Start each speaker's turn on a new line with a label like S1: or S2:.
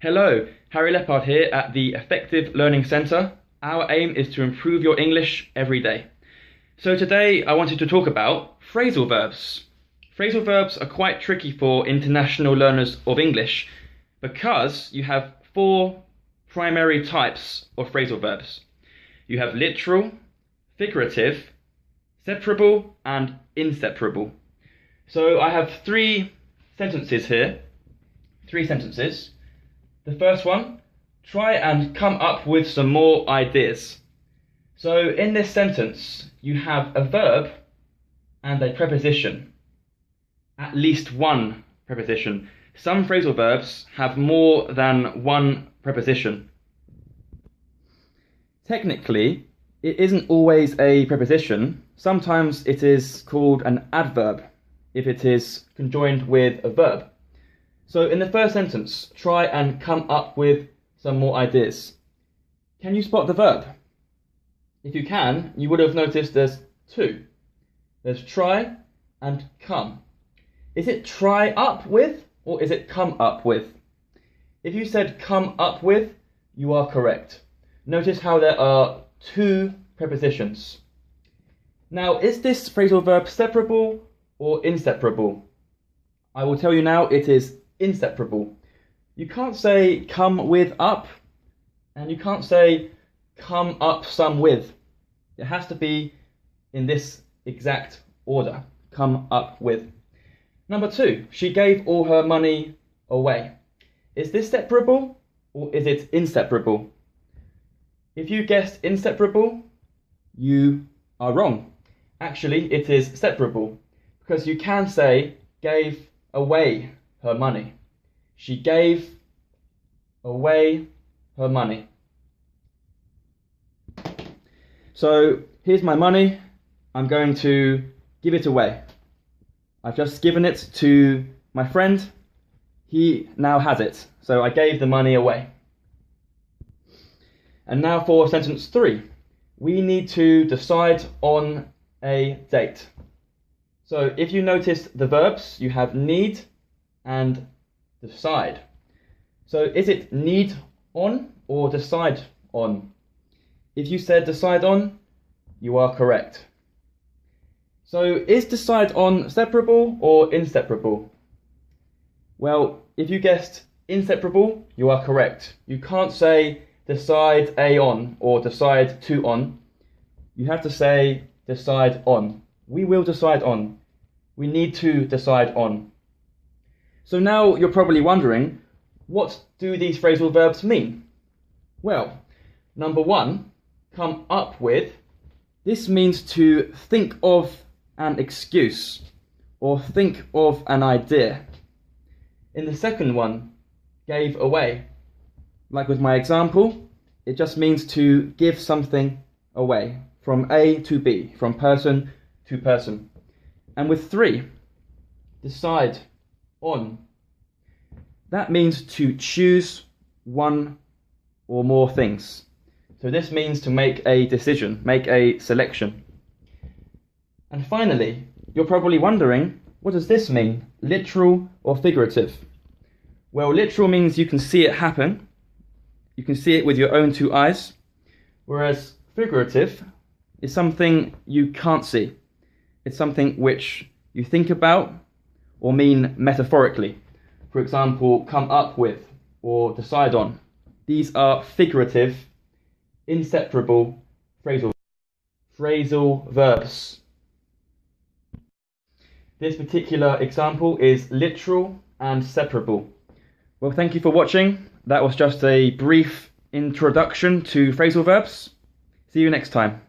S1: Hello, Harry Leppard here at the Effective Learning Centre. Our aim is to improve your English every day. So today I wanted to talk about phrasal verbs. Phrasal verbs are quite tricky for international learners of English because you have four primary types of phrasal verbs. You have literal, figurative, separable and inseparable. So I have three sentences here. The first one, try and come up with some more ideas. So in this sentence, you have a verb and a preposition. At least one preposition. Some phrasal verbs have more than one preposition. Technically, it isn't always a preposition. Sometimes it is called an adverb if it is conjoined with a verb. So in the first sentence, try and come up with some more ideas. Can you spot the verb? If you can, you would have noticed there's two. There's try and come. Is it try up with or is it come up with? If you said come up with, you are correct. Notice how there are two prepositions. Now, is this phrasal verb separable or inseparable? I will tell you now it is inseparable. You can't say come with up and you can't say come up some with. It has to be in this exact order. Come up with. Number two, she gave all her money away. Is this separable or is it inseparable? If you guessed inseparable, you are wrong. Actually, it is separable because you can say gave away her money. She gave away her money. So here's my money. I'm going to give it away. I've just given it to my friend. He now has it. So I gave the money away. And now for sentence 3. We need to decide on a date. So if you notice the verbs, you have need and decide. So is it need on or decide on? If you said decide on, you are correct. So is decide on separable or inseparable? Well, if you guessed inseparable, you are correct. You can't say decide a on or decide to on. You have to say decide on. We will decide on. We need to decide on. So now you're probably wondering, what do these phrasal verbs mean? Well, number one, come up with. This means to think of an excuse or think of an idea. In the second one, gave away. Like with my example, it just means to give something away from A to B, from person to person. And with 3, decide on. That means to choose one or more things. So this means to make a decision, make a selection. And finally, you're probably wondering, what does this mean? Literal or figurative? Well, literal means you can see it happen. You can see it with your own 2 eyes. Whereas figurative is something you can't see. It's something which you think about or mean metaphorically. For example, come up with or decide on. These are figurative, inseparable phrasal verbs. This particular example is literal and separable. Well, thank you for watching. That was just a brief introduction to phrasal verbs. See you next time.